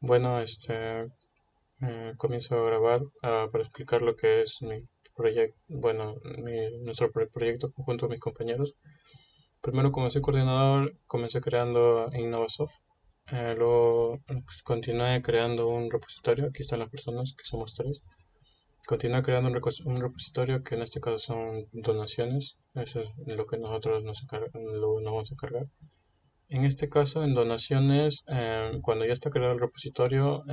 Bueno, comienzo a grabar para explicar lo que es mi proyecto, bueno, nuestro proyecto conjunto con mis compañeros. Primero, como soy coordinador, comencé creando Innovasoft. Luego continué creando un repositorio. Aquí están las personas, que somos tres. Continué creando un repositorio que en este caso son donaciones. Eso es lo que nosotros nos vamos a encargar. En este caso, en donaciones, cuando ya está creado el repositorio,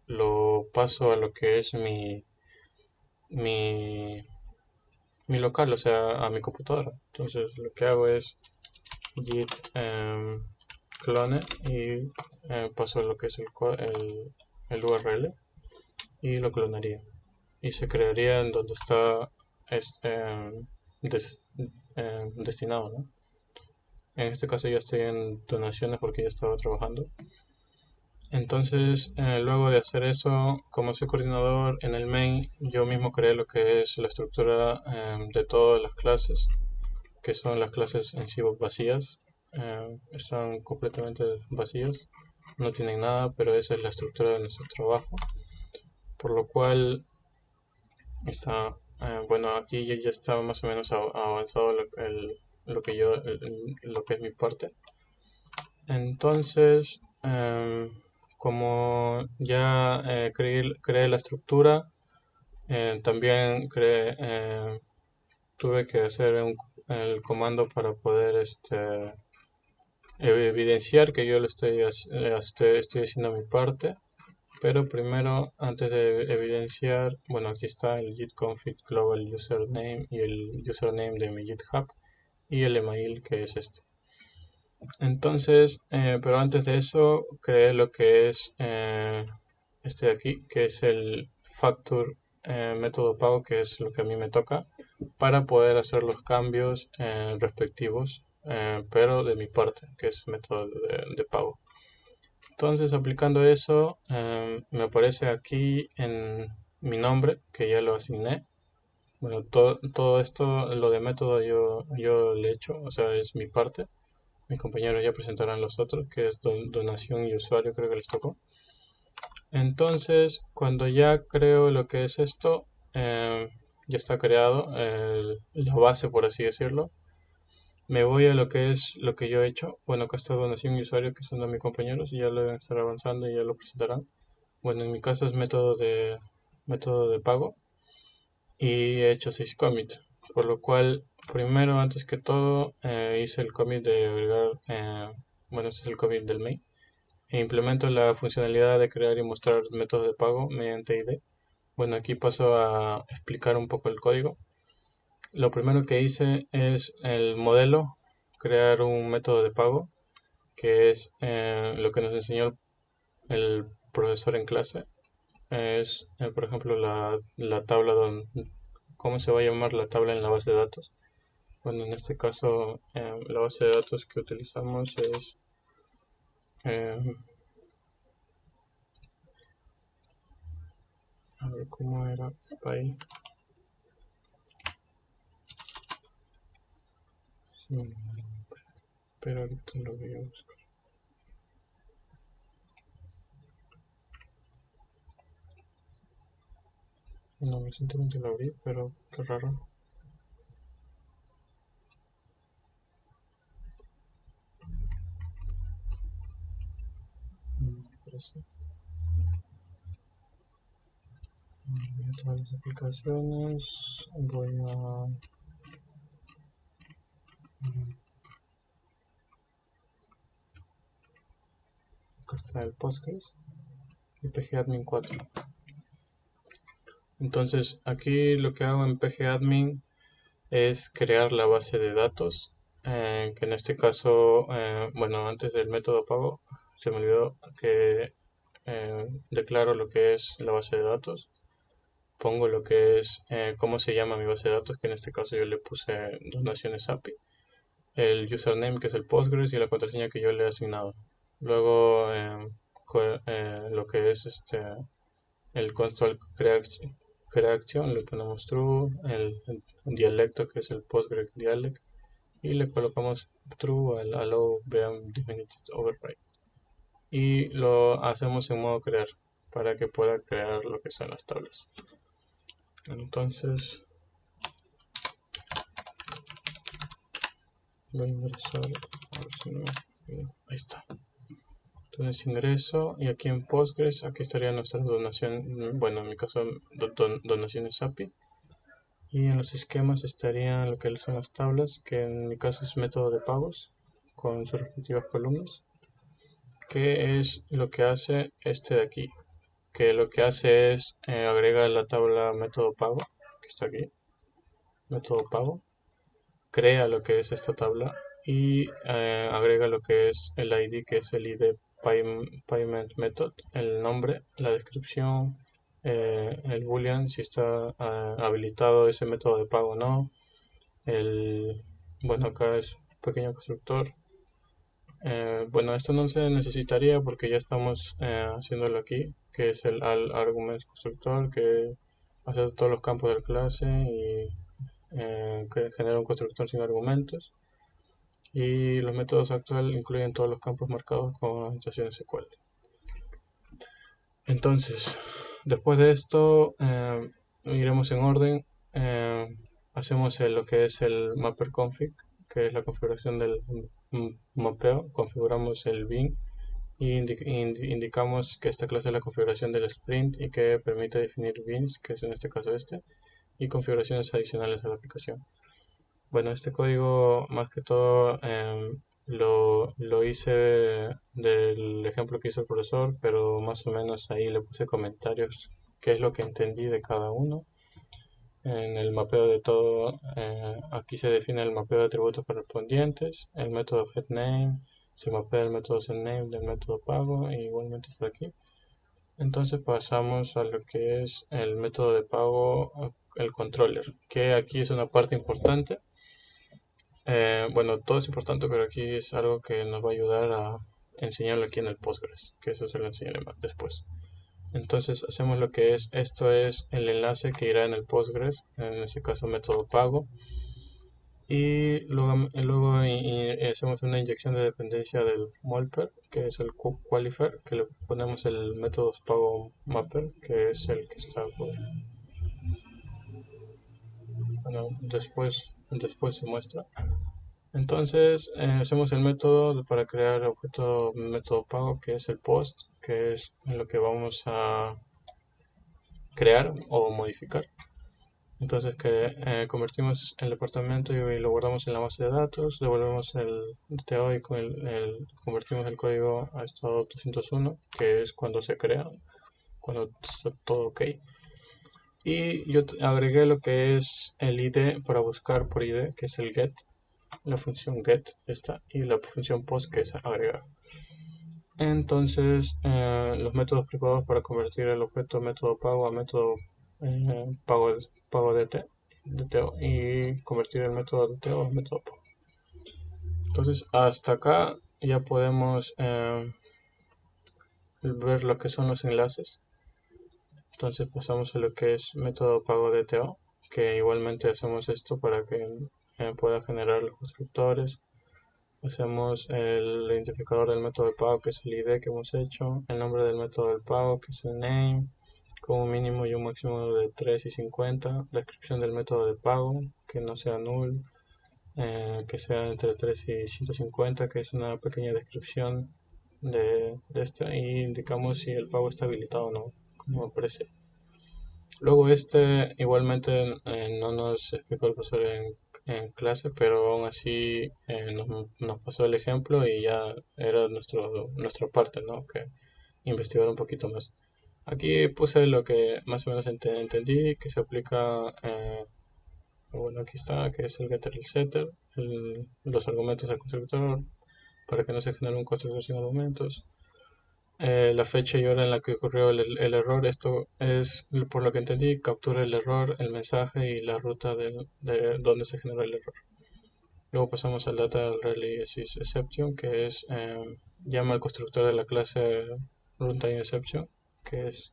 lo paso a lo que es mi, mi local, o sea, a mi computadora. Entonces, lo que hago es git clone y paso lo que es el URL y lo clonaría. Y se crearía en donde está es- em, des- destinado, ¿no? En este caso ya estoy en donaciones porque ya estaba trabajando. Entonces, luego de hacer eso, como soy coordinador en el main, yo mismo creé lo que es la estructura de todas las clases, que son las clases en sí vacías. Están completamente vacías, no tienen nada, pero esa es la estructura de nuestro trabajo. Por lo cual, está, bueno, aquí ya está más o menos avanzado lo que lo que es mi parte. Entonces, como ya creé la estructura, también tuve que hacer el comando para poder evidenciar que yo estoy haciendo mi parte. Pero primero, antes de evidenciar, bueno, aquí está el git config global username y el username de mi GitHub y el email que es este. Entonces, pero antes de eso, creé lo que es este de aquí, que es el factor método pago, que es lo que a mí me toca, para poder hacer los cambios respectivos, pero de mi parte, que es método de pago. Entonces, aplicando eso, me aparece aquí en mi nombre, que ya lo asigné. Bueno, todo esto, lo de método yo le he hecho, o sea, es mi parte. Mis compañeros ya presentarán los otros, que es donación y usuario, creo que les tocó. Entonces, cuando ya creo lo que es esto, ya está creado la base, por así decirlo. Me voy a lo que es lo que yo he hecho. Bueno, acá está donación y usuario, que son de mis compañeros, y ya lo deben estar avanzando y ya lo presentarán. Bueno, en mi caso es método de pago y he hecho 6 commits, por lo cual primero, antes que todo, hice el commit de agregar, bueno, ese es el commit del main, e implemento la funcionalidad de crear y mostrar métodos de pago mediante ID. Bueno, aquí paso a explicar un poco el código. Lo primero que hice es el modelo, crear un método de pago, que es lo que nos enseñó el profesor en clase. Es, por ejemplo, la tabla donde, cómo se va a llamar la tabla en la base de datos. Bueno, en este caso, la base de datos que utilizamos es, eh, a ver cómo era, ahí. Sí, pero ahorita lo voy a buscar. No, recientemente lo abrí, pero qué raro. Parece. Voy a todas las aplicaciones. Voy a. Acá está el Postgres y pgadmin 4. Entonces, aquí lo que hago en pgadmin es crear la base de datos, que en este caso, bueno, antes del método pago, se me olvidó que declaro lo que es la base de datos, pongo lo que es cómo se llama mi base de datos, que en este caso yo le puse donaciones API, el username que es el Postgres y la contraseña que yo le he asignado. Luego lo que es el console creaction le ponemos true, el dialecto que es el Postgres dialect y le colocamos true al allow VM definitive override. y lo hacemos en modo crear para que pueda crear lo que son las tablas. Entonces voy a ingresar, a ver si no, ahí está. Entonces ingreso y aquí en Postgres, aquí estaría nuestra donación, bueno en mi caso donaciones API, y en los esquemas estarían lo que son las tablas, que en mi caso es método de pagos con sus respectivas columnas, que es lo que hace este de aquí, que lo que hace es agrega la tabla método pago, que está aquí, método pago, crea lo que es esta tabla y agrega lo que es el ID, que es el ID Payment Method, el nombre, la descripción, el boolean, si está habilitado ese método de pago o no, el, bueno, acá es un pequeño constructor. Bueno, esto no se necesitaría porque ya estamos haciéndolo aquí, que es el argument constructor, que hace todos los campos de la clase y que genera un constructor sin argumentos. Y los métodos actuales incluyen todos los campos marcados con instrucciones SQL. Entonces, después de esto, iremos en orden. Hacemos lo que es el mapper config, que es la configuración del mapeo. Configuramos el bin y indicamos que esta clase es la configuración del sprint y que permite definir bins, que es en este caso este, y configuraciones adicionales a la aplicación. Bueno, este código más que todo lo hice del ejemplo que hizo el profesor, pero más o menos ahí le puse comentarios, qué es lo que entendí de cada uno. En el mapeo de todo, aquí se define el mapeo de atributos correspondientes, el método getName, se mapea el método setName del método pago, e igualmente por aquí. Entonces pasamos a lo que es el método de pago, el controller, que aquí es una parte importante. Bueno, todo es importante, pero aquí es algo que nos va a ayudar a enseñarlo aquí en el Postgres, que eso se lo enseñaré más después. Entonces hacemos lo que es, esto es el enlace que irá en el Postgres, en este caso método pago, y luego hacemos una inyección de dependencia del Molper, que es el qualifier, que le ponemos el método pago mapper, que es el que está bueno, después se muestra. Entonces hacemos el método para crear el objeto método pago, que es el post, que es lo que vamos a crear o modificar. Entonces que convertimos el departamento y lo guardamos en la base de datos, devolvemos el DTO y convertimos el código a estado 201, que es cuando se crea, cuando está todo ok. Y yo agregué lo que es el ID para buscar por ID, que es el get, la función get esta, y la función post, que es agregar. Entonces los métodos privados para convertir el objeto método pago a método pago DTO, y convertir el método DTO a método pago. Entonces hasta acá ya podemos ver lo que son los enlaces. Entonces pasamos a lo que es método pago DTO, que igualmente hacemos esto para que pueda generar los constructores. Hacemos el identificador del método de pago, que es el ID que hemos hecho, el nombre del método del pago, que es el name, con un mínimo y un máximo de 3 y 50, la descripción del método de pago, que no sea null, que sea entre 3 y 150, que es una pequeña descripción de esto, y indicamos si el pago está habilitado o no, como aparece. Luego igualmente no nos explicó el profesor en clase, pero aún así nos pasó el ejemplo y ya era nuestra parte, ¿no? Que investigar un poquito más. Aquí puse lo que más o menos entendí, que se aplica, bueno, aquí está, que es el getter y el setter, los argumentos al constructor, para que no se genere un constructor sin argumentos. La fecha y hora en la que ocurrió el error. Esto es, por lo que entendí, captura el error, el mensaje y la ruta de donde se generó el error. Luego pasamos al data release exception, que es llama al constructor de la clase runtime exception, que es,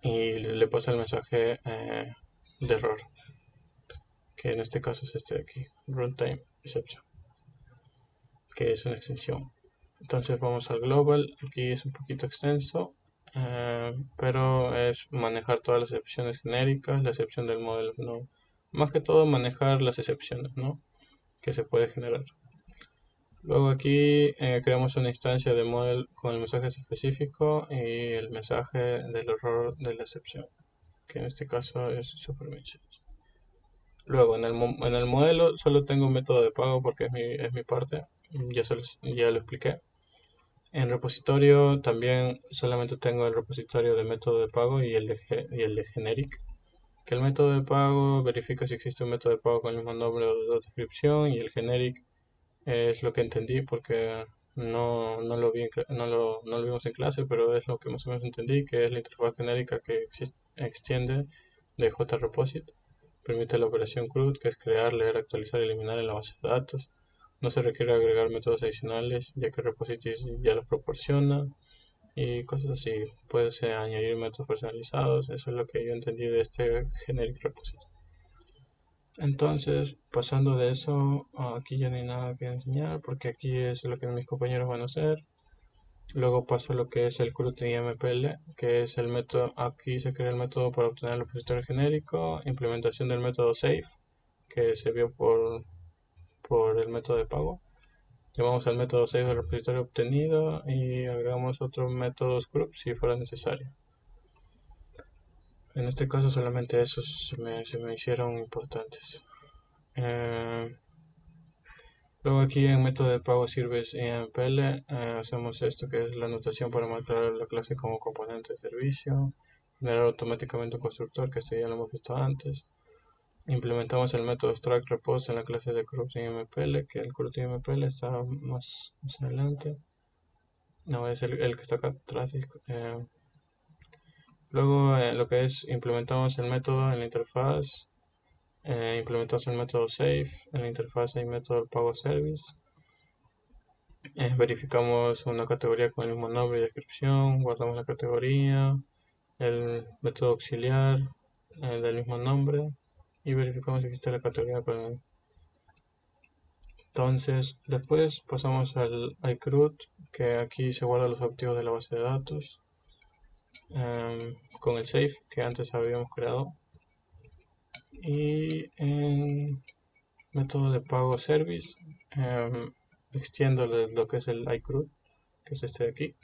y le pasa el mensaje de error, que en este caso es este de aquí, runtime exception, que es una extensión. Entonces vamos al global. Aquí es un poquito extenso, pero es manejar todas las excepciones genéricas, la excepción del modelo, no, más que todo manejar las excepciones, ¿no?, que se puede generar. Luego aquí creamos una instancia de model con el mensaje específico y el mensaje del error de la excepción, que en este caso es supermentions. Luego en el modelo solo tengo un método de pago porque es mi parte, ya lo expliqué. En repositorio también solamente tengo el repositorio de método de pago y y el de generic, que el método de pago verifica si existe un método de pago con el mismo nombre o de descripción, y el generic es lo que entendí porque no lo vi no lo vimos en clase, pero es lo que más o menos entendí, que es la interfaz genérica que extiende de JReposit. Permite la operación CRUD, que es crear, leer, actualizar y eliminar en la base de datos. No se requiere agregar métodos adicionales, ya que Repositories ya los proporciona y cosas así. Puedes añadir métodos personalizados. Eso es lo que yo entendí de este generic repository. Entonces, pasando de eso, aquí ya no hay nada que enseñar porque aquí es lo que mis compañeros van a hacer. Luego paso a lo que es el CRUD-IMPL, que es el método. Aquí se crea el método para obtener el repositorio genérico, implementación del método save, que se vio por el método de pago. Llamamos al método save del repositorio obtenido y agregamos otro método group si fuera necesario. En este caso solamente esos se me hicieron importantes. Luego aquí en método de pago sirves IMPL, hacemos esto que es la anotación para marcar la clase como componente de servicio, generar automáticamente un constructor, que esto ya lo hemos visto antes. Implementamos el método extract repos en la clase de CRUD-IMPL, que el CRUD-IMPL está más adelante. No, es el que está acá atrás. Luego lo que es implementamos el método en la interfaz, implementamos el método save, en la interfaz hay método pago service, verificamos una categoría con el mismo nombre y descripción, guardamos la categoría, el método auxiliar del mismo nombre y verificamos si existe la categoría con el. Entonces después pasamos al iCRUD, que aquí se guardan los objetivos de la base de datos. Con el save que antes habíamos creado, y en método de pago service extiendo lo que es el iCRUD, que es este de aquí,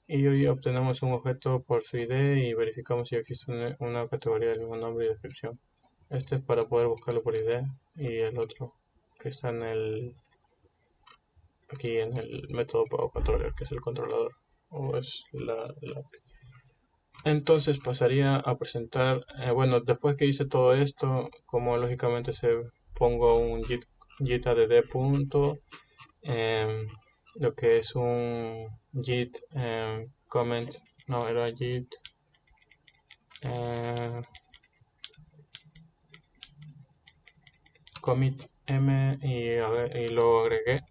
y hoy obtenemos un objeto por su ID y verificamos si existe una categoría del mismo nombre y descripción. Este es para poder buscarlo por ID, y el otro que está aquí en el método pago controller, que es el controlador, o es la API. Entonces pasaría a presentar, bueno, después que hice todo esto, como lógicamente pongo un git add punto, lo que es un git comment, no, era git commit m y lo agregué.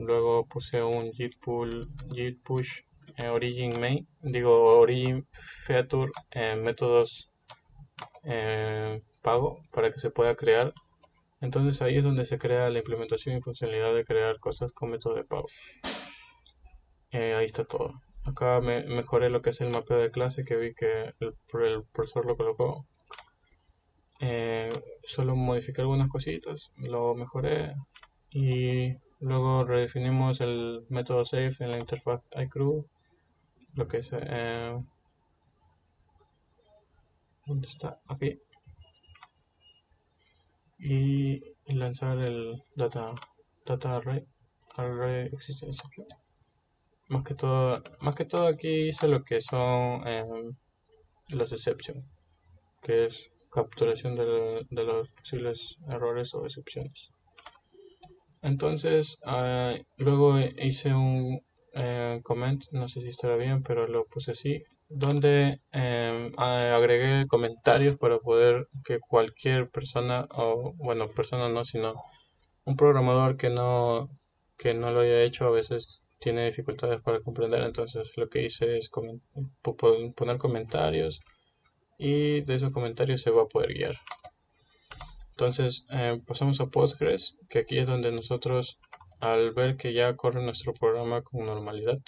Luego puse un git push origin main, origin feature métodos pago para que se pueda crear. Entonces ahí es donde se crea la implementación y funcionalidad de crear cosas con método de pago. Ahí está todo. Acá mejoré lo que es el mapeo de clase, que vi que el profesor lo colocó. Solo modifiqué algunas cositas, lo mejoré, y luego redefinimos el método save en la interfaz iCRUD, lo que es ¿dónde está? Aquí, y lanzar el data array existencia. Más que todo aquí hice lo que son las exceptions, que es capturación de los posibles errores o excepciones. Entonces, luego hice un comment, no sé si estará bien, pero lo puse así, donde agregué comentarios para poder que cualquier persona, o bueno, persona no, sino un programador que no lo haya hecho a veces tiene dificultades para comprender. Entonces lo que hice es poner comentarios, y de esos comentarios se va a poder guiar. Entonces pasamos a Postgres, que aquí es donde nosotros al ver que ya corre nuestro programa con normalidad,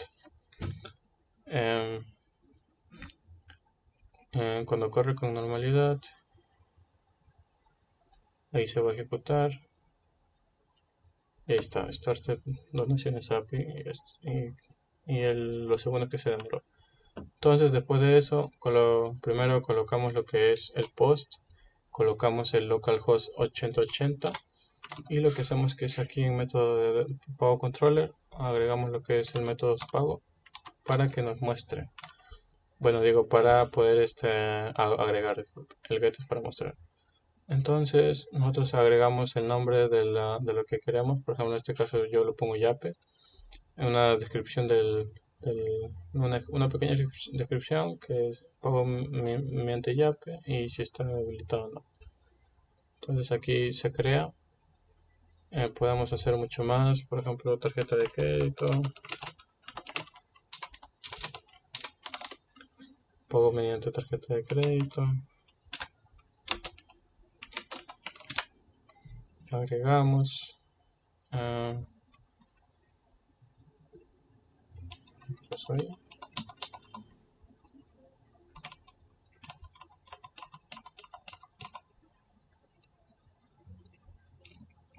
em, cuando corre con normalidad, ahí se va a ejecutar. Y ahí está, Started Donaciones API lo segundo que se demoró. Entonces después de eso, primero colocamos lo que es el post, colocamos el localhost 8080 y lo que hacemos que es aquí en método de pago controller, agregamos lo que es el método pago para que nos muestre. Bueno, digo para poder agregar, el get es para mostrar. Entonces nosotros agregamos el nombre de lo que queremos, por ejemplo en este caso yo lo pongo Yape, en una descripción una pequeña descripción que es pago mediante Yape y si está habilitado o no. Entonces aquí se crea, podemos hacer mucho más, por ejemplo tarjeta de crédito, pago mediante tarjeta de crédito, agregamos,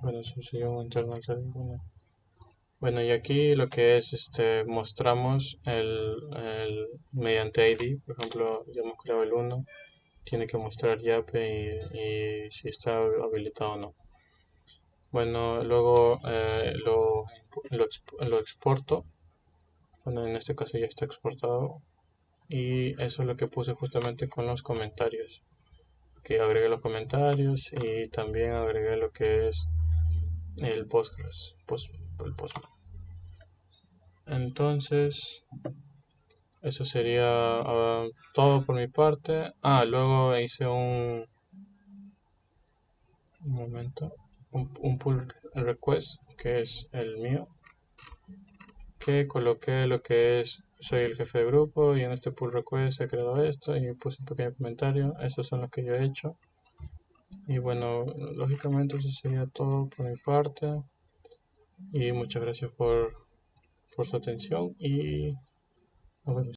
bueno, eso sí, un internal service. Bueno, y aquí lo que es, mostramos mediante ID, por ejemplo, ya hemos creado el 1, tiene que mostrar Yape y si está habilitado o no. Bueno, luego lo exporto, bueno, en este caso ya está exportado y eso es lo que puse justamente con los comentarios, que agregué los comentarios y también agregué lo que es el Postgres, el Postman. Entonces, eso sería todo por mi parte. Luego hice un momento, un pull request, que es el mío, que coloqué lo que es, soy el jefe de grupo y en este pull request he creado esto y puse un pequeño comentario. Esos son los que yo he hecho. Y bueno, lógicamente eso sería todo por mi parte. Y muchas gracias por su atención y nos vemos.